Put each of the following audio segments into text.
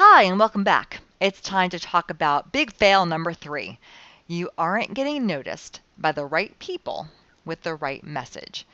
Hi, and welcome back. It's time to talk about big fail number 3. You aren't getting noticed by the right people with the right message.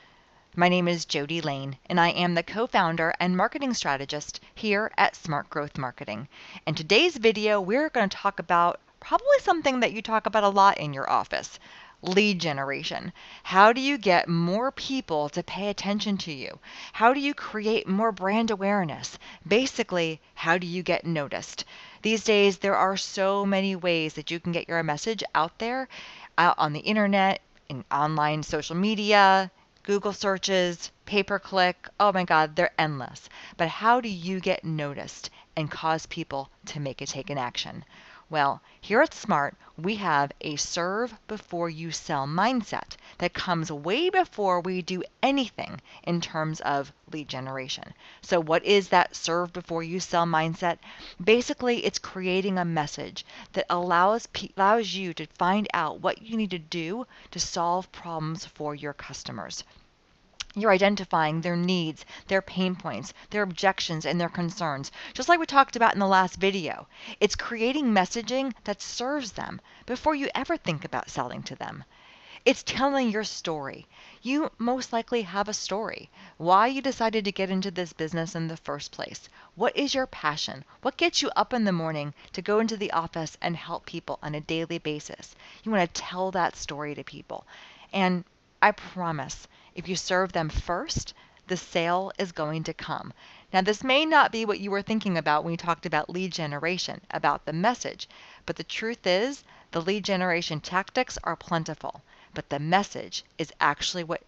My name is Jody Lane, and I am the co-founder and marketing strategist here at Smart Growth Marketing. In today's video, we're going to talk about probably something that you talk about a lot in your office: lead generation. How do you get more people to pay attention to you? How do you create more brand awareness? Basically, how do you get noticed? These days, there are so many ways that you can get your message out there, out on the internet, in online social media, Google searches, pay-per-click. Oh my God, they're endless. But how do you get noticed and cause people to take an action? Well, here at Smart, we have a serve before you sell mindset that comes way before we do anything in terms of lead generation. So what is that serve before you sell mindset? Basically, it's creating a message that allows you to find out what you need to do to solve problems for your customers. You're identifying their needs, their pain points, their objections, and their concerns, just like we talked about in the last video. It's creating messaging that serves them before you ever think about selling to them. It's telling your story. You most likely have a story. Why you decided to get into this business in the first place. What is your passion? What gets you up in the morning to go into the office and help people on a daily basis? You want to tell that story to people. And I promise, if you serve them first, the sale is going to come. Now, this may not be what you were thinking about when you talked about lead generation, about the message, but the truth is the lead generation tactics are plentiful, but the message is actually what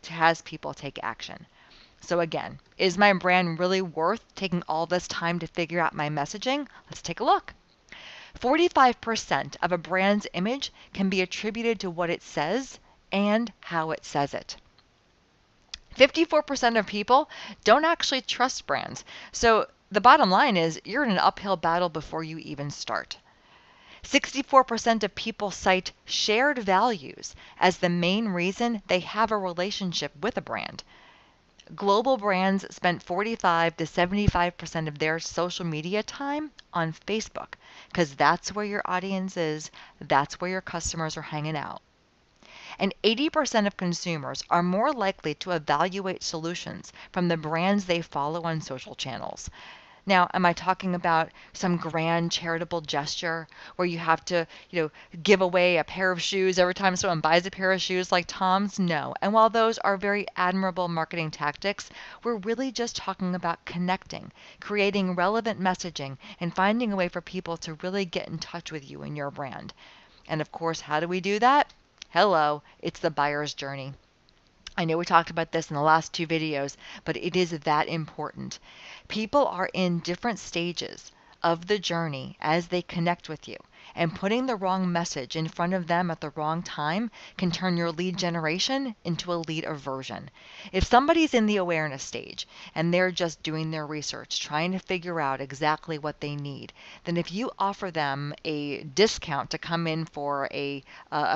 has people take action. So again, is my brand really worth taking all this time to figure out my messaging? Let's take a look. 45% of a brand's image can be attributed to what it says and how it says it. 54% of people don't actually trust brands. So the bottom line is you're in an uphill battle before you even start. 64% of people cite shared values as the main reason they have a relationship with a brand. Global brands spent 45 to 75% of their social media time on Facebook because that's where your audience is, that's where your customers are hanging out. And 80% of consumers are more likely to evaluate solutions from the brands they follow on social channels. Now, am I talking about some grand charitable gesture where you have to, give away a pair of shoes every time someone buys a pair of shoes like Tom's? No. And while those are very admirable marketing tactics, we're really just talking about connecting, creating relevant messaging, and finding a way for people to really get in touch with you and your brand. And of course, how do we do that? Hello, it's the buyer's journey. I know we talked about this in the last 2 videos, but it is that important. People are in different stages of the journey as they connect with you, and putting the wrong message in front of them at the wrong time can turn your lead generation into a lead aversion. If somebody's in the awareness stage and they're just doing their research, trying to figure out exactly what they need, then if you offer them a discount to come in for a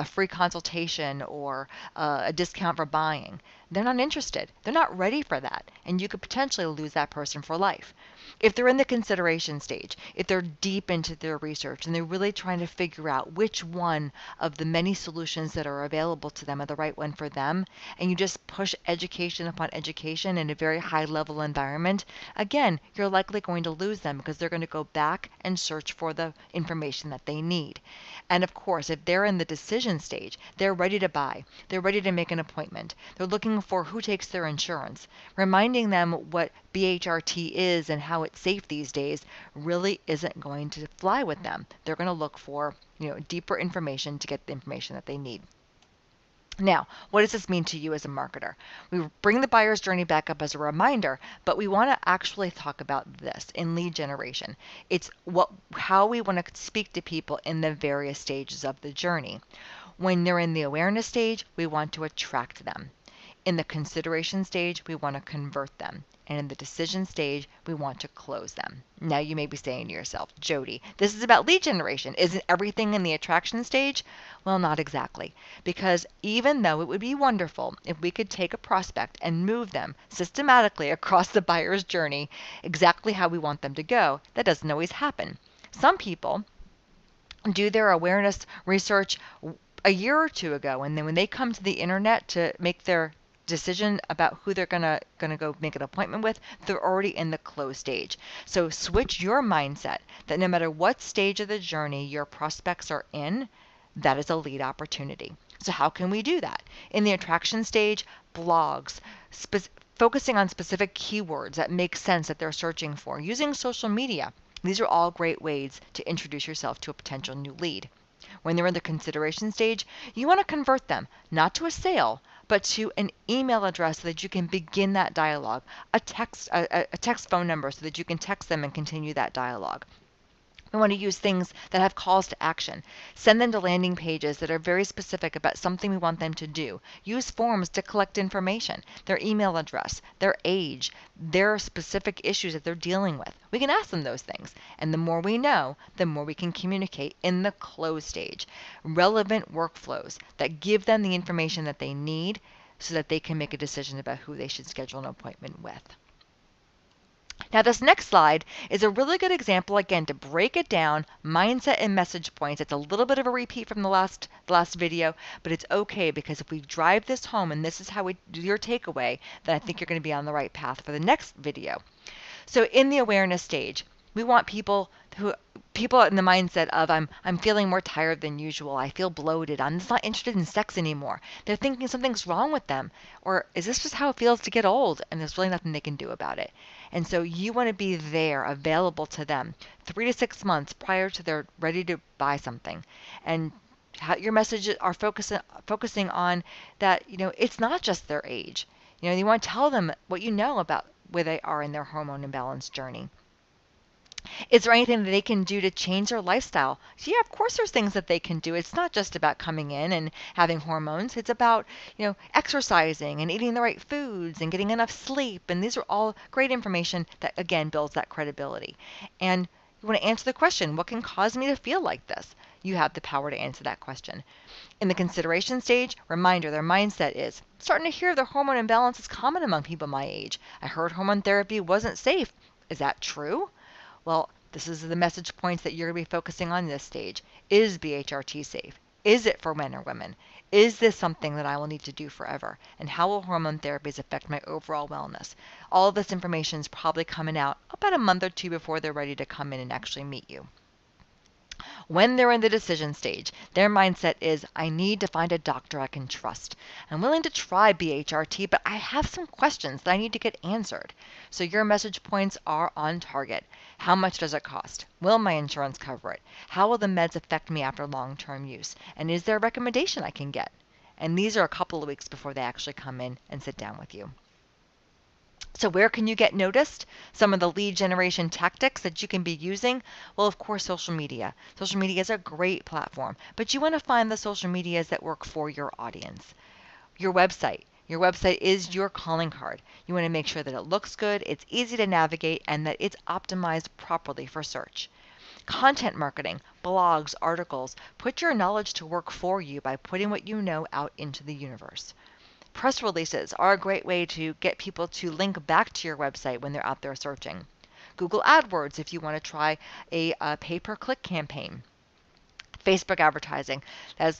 free consultation or a discount for buying, they're not interested. They're not ready for that, and you could potentially lose that person for life. If they're in the consideration stage, if they're deep into their research and they're really trying to figure out which one of the many solutions that are available to them are the right one for them, and you just push education upon education in a very high level environment, again, you're likely going to lose them because they're going to go back and search for the information that they need. And of course, if they're in the decision stage, they're ready to buy, they're ready to make an appointment, they're looking for who takes their insurance, reminding them what BHRT is and how it's safe these days really isn't going to fly with them. They're going to look for, deeper information to get the information that they need. Now, what does this mean to you as a marketer? We bring the buyer's journey back up as a reminder, but we want to actually talk about this in lead generation. It's how we want to speak to people in the various stages of the journey. When they're in the awareness stage, we want to attract them. In the consideration stage, we want to convert them. and in the decision stage, we want to close them. Now you may be saying to yourself, Jody, this is about lead generation. Isn't everything in the attraction stage? Well, not exactly, because even though it would be wonderful if we could take a prospect and move them systematically across the buyer's journey exactly how we want them to go, that doesn't always happen. Some people do their awareness research a year or two ago, and then when they come to the internet to make their decision about who they're gonna go make an appointment with, they're already in the close stage. So switch your mindset that no matter what stage of the journey your prospects are in, that is a lead opportunity. So how can we do that? In the attraction stage, blogs, focusing on specific keywords that make sense that they're searching for, using social media. These are all great ways to introduce yourself to a potential new lead. When they're in the consideration stage, you want to convert them, not to a sale, but to an email address so that you can begin that dialogue, a text phone number so that you can text them and continue that dialogue. We want to use things that have calls to action. Send them to landing pages that are very specific about something we want them to do. Use forms to collect information, their email address, their age, their specific issues that they're dealing with. We can ask them those things. And the more we know, the more we can communicate in the close stage. Relevant workflows that give them the information that they need so that they can make a decision about who they should schedule an appointment with. Now, this next slide is a really good example, again, to break it down, mindset and message points. It's a little bit of a repeat from the last video, but it's okay because if we drive this home and this is how we do your takeaway, then I think you're going to be on the right path for the next video. So in the awareness stage, we want people in the mindset of I'm feeling more tired than usual. I feel bloated. I'm just not interested in sex anymore. They're thinking something's wrong with them. Or is this just how it feels to get old? And there's really nothing they can do about it. And so you want to be there, available to them 3 to 6 months prior to they're ready to buy something. And how your messages are focusing on that, it's not just their age. You want to tell them what you know about where they are in their hormone imbalance journey. Is there anything that they can do to change their lifestyle? Yeah, of course there's things that they can do. It's not just about coming in and having hormones. It's about, exercising and eating the right foods and getting enough sleep. And these are all great information that, again, builds that credibility. And you want to answer the question, what can cause me to feel like this? You have the power to answer that question. In the consideration stage, reminder, their mindset is starting to hear the hormone imbalance is common among people my age. I heard hormone therapy wasn't safe. Is that true? Well, this is the message points that you're going to be focusing on this stage. Is BHRT safe? Is it for men or women? Is this something that I will need to do forever? And how will hormone therapies affect my overall wellness? All of this information is probably coming out about a month or two before they're ready to come in and actually meet you. When they're in the decision stage, their mindset is, I need to find a doctor I can trust. I'm willing to try BHRT, but I have some questions that I need to get answered. So your message points are on target. How much does it cost? Will my insurance cover it? How will the meds affect me after long-term use? And is there a recommendation I can get? And these are a couple of weeks before they actually come in and sit down with you. So where can you get noticed? Some of the lead generation tactics that you can be using? Well, of course, social media. Social media is a great platform, but you want to find the social medias that work for your audience. Your website. Your website is your calling card. You want to make sure that it looks good, it's easy to navigate, and that it's optimized properly for search. Content marketing, blogs, articles. Put your knowledge to work for you by putting what you know out into the universe. Press releases are a great way to get people to link back to your website when they're out there searching. Google AdWords if you want to try a pay-per-click campaign. Facebook advertising. As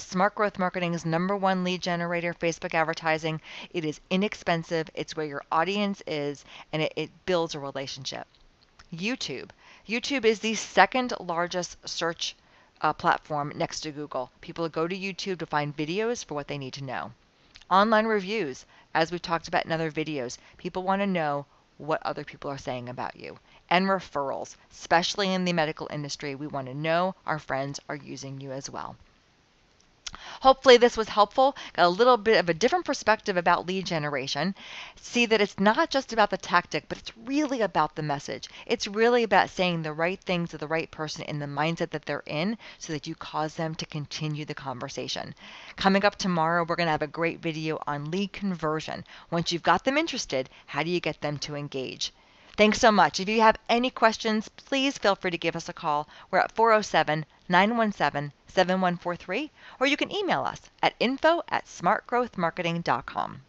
Smart Growth Marketing's #1 lead generator, Facebook advertising. It is inexpensive. It's where your audience is, and it builds a relationship. YouTube. YouTube is the second largest search platform next to Google. People go to YouTube to find videos for what they need to know. Online reviews, as we've talked about in other videos, people want to know what other people are saying about you. And referrals, especially in the medical industry, we want to know our friends are using you as well. Hopefully this was helpful. Got a little bit of a different perspective about lead generation. See that it's not just about the tactic, but it's really about the message. It's really about saying the right things to the right person in the mindset that they're in so that you cause them to continue the conversation. Coming up tomorrow, we're going to have a great video on lead conversion. Once you've got them interested, how do you get them to engage? Thanks so much. If you have any questions, please feel free to give us a call. We're at 407-917-7143, or you can email us at info@smartgrowthmarketing.com.